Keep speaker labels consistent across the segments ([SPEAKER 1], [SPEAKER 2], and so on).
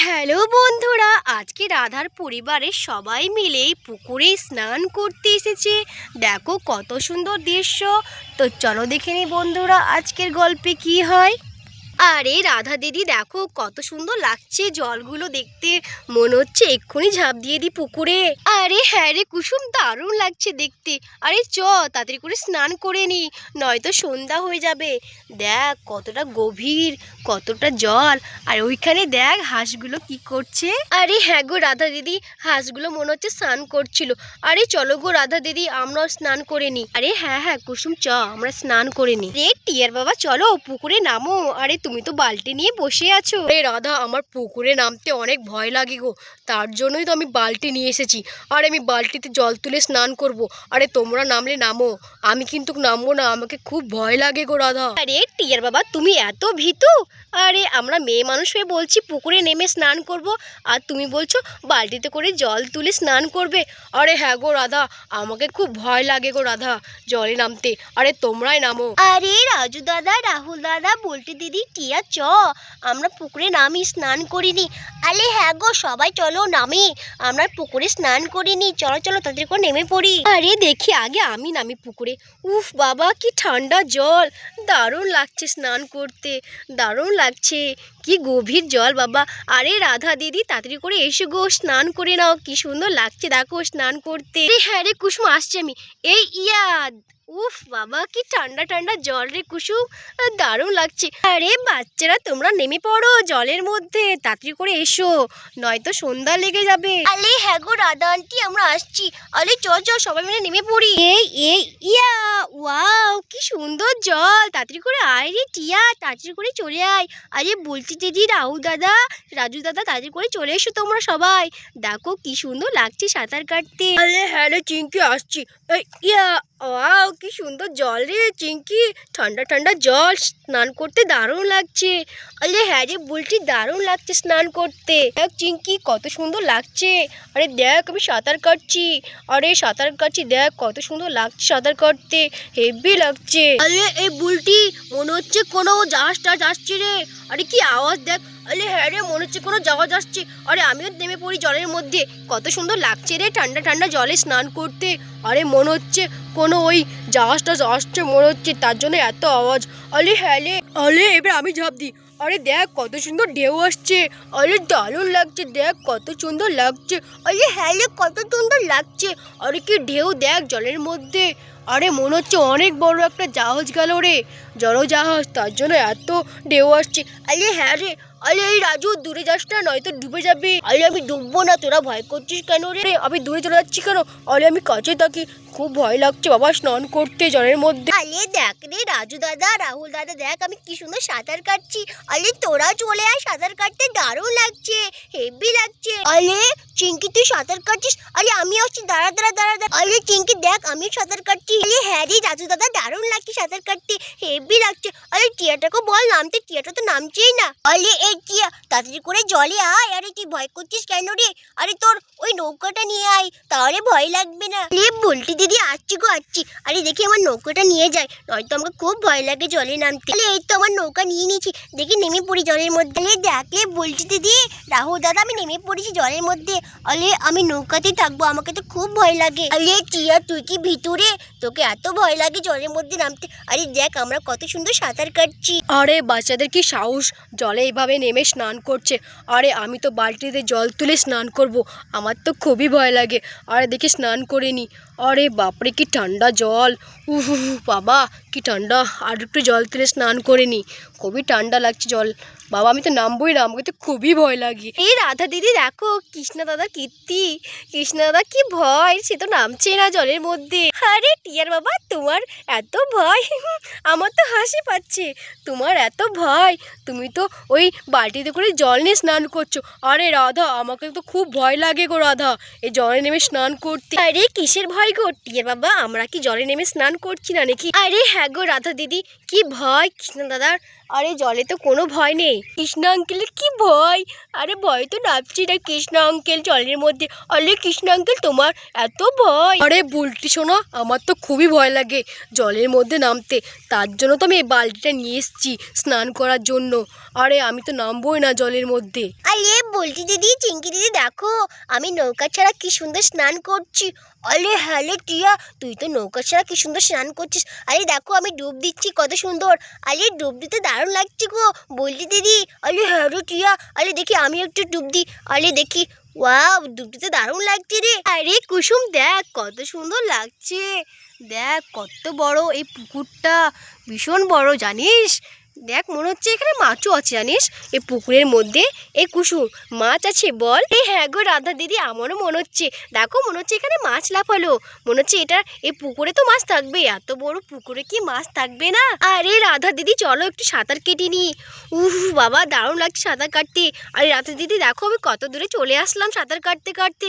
[SPEAKER 1] Hello বন্ধুরা, আজকে রাধার পরিবারের সবাই মিলে পুকুরে স্নান করতে এসেছে। দেখো কত সুন্দর দৃশ্য। তো চলো দেখে নি বন্ধুরা আজকের গল্পে কি হয়। আরে রাধা দিদি দেখো কত সুন্দর লাগছে জলগুলো দেখতে, মনে হচ্ছে এক্ষুনি ঝাঁপ দিয়ে দিই পুকুরে। আরে হ্যাঁ রে কুসুম, দারুণ লাগছে দেখতে। আরে চ তাড়াতাড়ি করে স্নান করে নি, নয়তো সন্ধ্যা হয়ে যাবে। দেখ কতটা গভীর, কতটা জল। আর ওইখানে দেখ হাঁসগুলো কি করছে। আরে হ্যাঁ গো রাধা দিদি, হাঁসগুলো মনে হচ্ছে স্নান করছিল। আরে চলো গো রাধা দিদি, আমরাও স্নান করে নি। আরে হ্যাঁ হ্যাঁ কুসুম, চ আমরা স্নান করে নি। রে টিয়ার বাবা চলো পুকুরে নামো। আরে তুমি তো বালতি নিয়ে বসে আছো। আরে রাধা, আমার পুকুরে নামতে অনেক ভয় লাগে গো, তার জন্যই তো আমি বালতি নিয়ে এসেছি। আর আমি বালতিতে জল তুলে স্নান করব। আরে তোমরা নামলে নামো, আমি কিন্তু নামবো না, আমাকে খুব ভয় লাগে গো রাধা। আরে টিয়ার বাবা তুমি এত ভীতু? আরে আমরা মেয়ে মানুষ হয়ে বলছি পুকুরে নেমে স্নান করব, আর তুমি বলছো বালতিতে করে জল তুলে স্নান করবে। আরে হ্যাঁ গো রাধা, আমাকে খুব ভয় লাগে গো রাধা জলে নামতে। আরে তোমরাই নামো। আরে রাজু দাদা, রাহুল দাদা, বলতে দিদি, টিয়া চ আমরা পুকুরে নামি, স্নান করিনি। আরে হ্যাঁ গো সবাই চলো নামি, আমরা পুকুরে স্নান করিনি, চলো চলো তাদের করে নেমে পড়ি। আরে দেখি আগে আমি নামি পুকুরে। উফ বাবা কি ঠান্ডা জল, দারুণ লাগছে স্নান করতে, দারুণ লাগছে, কি গভীর জল বাবা। আরে রাধা দিদি তাড়াতাড়ি করে এসো গো, স্নান করে নাও, কি সুন্দর লাগছে দেখো স্নান করতে। হ্যাঁ রে কুসুম আসছে আমি। এই ইয়া, উফ বাবা কি ঠান্ডা ঠান্ডা জল রে কুসুম, দারুণ লাগছে। আরে বাচ্চারা তোমরা নেমে পড়ো জলের মধ্যে, তাড়াতাড়ি করে এসো, নয়তো সন্ধ্যা লেগে যাবে। আরে হ্যাঁ গো রাধা আন্টি আমরা আসছি। আরে চ চ সবাই মিলে নেমে পড়ি। এই এই ইয়া, ওয়াও কি সুন্দর জল, তাড়াতাড়ি করে আয় রে টিয়া, তাড়াতাড়ি করে চলে আয়। আরে বলছি দিদি, রাহুল দাদা, রাজু দাদা, তাড়াতাড়ি করে চলে এসো তোমরা সবাই, দেখো কি সুন্দর লাগছে সাঁতার কাটতে। আরে হ্যাঁ রে চিঙ্কি আসছি। ইয়া, ওয়াও কি সুন্দর জল রে চিঙ্কি, ঠান্ডা ঠান্ডা জল, স্নান করতে দারুণ লাগছে। আরে হ্যাঁ রে বলছি দারুণ লাগছে স্নান করতে, দেখ চিঙ্কি কত সুন্দর লাগছে। আরে দেখ আমি সাঁতার কাটছি, আরে সাঁতার কাটছি, দেখ কত সুন্দর লাগছে সাঁতার কাটতে, হেভি লাগছে। আরে এই বুলটি মনে হচ্ছে কোনো জাহাজটা যাচ্ছে রে, আরে কি আওয়াজ দেখ। আরে হ্যাঁ রে মনে হচ্ছে কোনো জাহাজ আসছে। আরে আমিও নেমে পড়ি জলের মধ্যে, কত সুন্দর লাগছে রে ঠান্ডা ঠান্ডা জলে স্নান করতে। আরে মনে হচ্ছে কোনো ওই জাহাজটা আসছে মনে হচ্ছে, তার জন্য এত আওয়াজ। আরে হ্যাঁ রে, আরে এবার আমি ঝাঁপ দিই। আরে দেখ কত সুন্দর ঢেউ আসছে, আরে দারুণ লাগছে, দেখ কত সুন্দর লাগছে। আরে হ্যাঁ রে কত সুন্দর লাগছে, আরে কি ঢেউ দেখ জলের মধ্যে। আরে মনে হচ্ছে অনেক বড় একটা জাহাজ গেল রে, জলজাহাজ, তার জন্য এত ঢেউ আসছে। আরে হ্যাঁ রে, আরে এই রাজু দূরে যাস না, নয়তো ডুবে যাবি। আরে আমি ডুববো না, তোরা ভয় করছিস কেন রে? আমি দূরে চলে যাচ্ছি কেন? আরে আমি কাছে থাকি, খুব ভয় লাগছে বাবা স্নান করতে জলের মধ্যে। আরে দেখ রে রাজু দাদা, রাহুল দাদা, দেখ আমি কি সুন্দর সাঁতার কাটছি। আরে তোরা চলে আয়, সাঁতার কাটতে দারুণ লাগছে, হেভি লাগছে। আরে চিঙ্কি তুই সাঁতার কাটছিস? আরে আমি আসছি, দাঁড়া দাঁড়া দাঁড়া দাঁড়া। আরে চিঙ্কি দেখ আমিও সাঁতার কাটছি। আরে হ্যাঁ রে রাজু দাদা, দারুণ লাগছে সাঁতার কাটতে, হেভি লাগছে। আরে টিয়াটাকে বল নামতে, টিয়াটা তো নামছেই না। আরে এই টিয়া তাড়াতাড়ি করে জলে আয়। আরে তুই ভয় করছিস কেন রে? আরে তোর ওই নৌকাটা নিয়ে আয়, তাহলে ভয় লাগবে না। আরে বলটি দিদি আসছি গো আসছি। আরে দেখি আমার নৌকাটা নিয়ে যায়, নয়তো আমাকে খুব ভয় লাগে জলে নামতে। আরে এই তো আমার নৌকা নিয়ে নিয়েছি, দেখি নেমে পড়ি জলের মধ্যে। আরে দেখে বলছি দিদি, রাহুল দাদা, আমি নেমে পড়েছি জলের মধ্যে। আরে আমি নৌকাতেই থাকবো, আমাকে তো খুব ভয় লাগে। আরে টিয়া তুই কি ভিতরে, তোকে এত ভয় লাগে জলের মধ্যে নামতে? আরে দেখ আমরা কত সুন্দর সাঁতার কাটছি। আরে বাচ্চাদের কি সাহস জলে এইভাবে নেমে স্নান করছে। আরে আমি তো বালতিতে জল তুলে স্নান করব, আমার তো খুবই ভয় লাগে। আরে দেখি স্নান করে নি। আরে বাপরে কি ঠান্ডা জল, উহ বাবা কি ঠান্ডা, আর একটু জল তুলে স্নান করে নি, খুবই ঠান্ডা লাগছে জল। বাবা আমি তো নামবোই না, আমাকে তো খুবই ভয় লাগে। এই রাধা দিদি দেখো কৃষ্ণা দাদা কীর্তি, কৃষ্ণা দাদা কি ভয়, সে তো নামছে না জলের মধ্যে। আরে টিয়ার বাবা তোমার এত ভয়, আমার তো হাসি পাচ্ছে, তোমার এত ভয়, তুমি তো ওই বালতিতে করে জল নিয়ে স্নান করছো। আরে রাধা আমাকে তো খুব ভয় লাগে গো রাধা, এই জলে নেমে স্নান করতে। আরে কিসের ভয় গো টিয়ার বাবা, আমরা কি জলে নেমে স্নান করছি না নাকি? আরে হ্যাঁ গো রাধা দিদি, কি ভয় কৃষ্ণ দাদার, আরে জলে তো কোনো ভয় নেই। কৃষ্ণ আঙ্কেলের কি ভয়? আরে ভয় তো নামছি না কৃষ্ণ আঙ্কেল জলের মধ্যে। আরে কৃষ্ণ আঙ্কেল তোমার এত ভয়? আরে বুলটি শোনো, আমার তো খুবই ভয় লাগে জলের মধ্যে নামতে। তার জন্য তো আমি এই বালতিটা নিয়ে এসেছি স্নান করার জন্য। আরে আমি তো নামবোই না জলের মধ্যে। আরে বলটি দিদি, চিঙ্কি দিদি, দেখো আমি নৌকা ছাড়া কি সুন্দর স্নান করছি। আরে হ্যালো টিয়া, তুই তো নৌকা ছাড়া কি সুন্দর স্নান করছিস। আরে দেখো আমি ডুব দিচ্ছি কত সুন্দর। আরে ডুব দিতে দারুণ লাগছে গো বলটি দিদি। আরে হ্যালো টিয়া, আরে দেখি আমি একটু ডুব দিই। আরে দেখি, ওয়াও ডুব দিতে দারুণ লাগছে রে। আরে কুসুম দেখ কত সুন্দর লাগছে। দেখ কত বড় এই পুকুরটা, ভীষণ বড় জানিস। দেখ মনে হচ্ছে এখানে মাছও আছে জানিস এই পুকুরের মধ্যে। এই কুসুম মাছ আছে বল? এই হ্যাঁ গো রাধা দিদি, আমারও মনে হচ্ছে। দেখো মনে হচ্ছে এখানে মাছ লাফালো। মনে হচ্ছে এটা এই পুকুরে তো মাছ থাকবে, এত বড় পুকুরে কি মাছ থাকবে না? আরে রাধা দিদি চলো একটু সাঁতার কেটে নি। বাবা দারুণ লাগছে সাঁতার কাটতে। আরে রাধা দিদি দেখো আমি কত দূরে চলে আসলাম সাঁতার কাটতে কাটতে।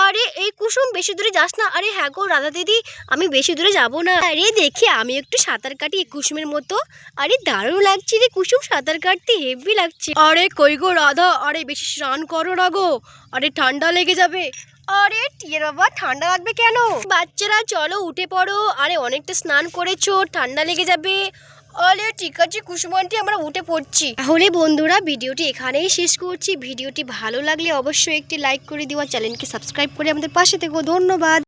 [SPEAKER 1] আরে এই কুসুম বেশি দূরে যাস না। আরে হ্যাঁ গো রাধা দিদি, আমি বেশি দূরে যাবো না। আরে দেখি আমি একটু সাঁতার কাটি এই কুসুমের মতো। আরে দারুণ লাগছে রে কুসুম সাঁতার কাটতে, হেভি লাগছে। আরে কই গো রাধা, আরে বেশি স্নান করো না গো, আরে ঠান্ডা লেগে যাবে। আরে টিয়ার বাবা ঠান্ডা লাগবে কেন? বাচ্চারা চলো উঠে পড়ো, আরে অনেকটা স্নান করেছো, ঠান্ডা লেগে যাবে। আরে ঠিক আছে কুসুম আন্টি, আমরা উঠে পড়ছি। তাহলে বন্ধুরা ভিডিওটি এখানেই শেষ করছি। ভিডিওটি ভালো লাগলে অবশ্যই একটি লাইক করে দিও, চ্যানেলকে সাবস্ক্রাইব করে আমাদের পাশে থেকো। ধন্যবাদ।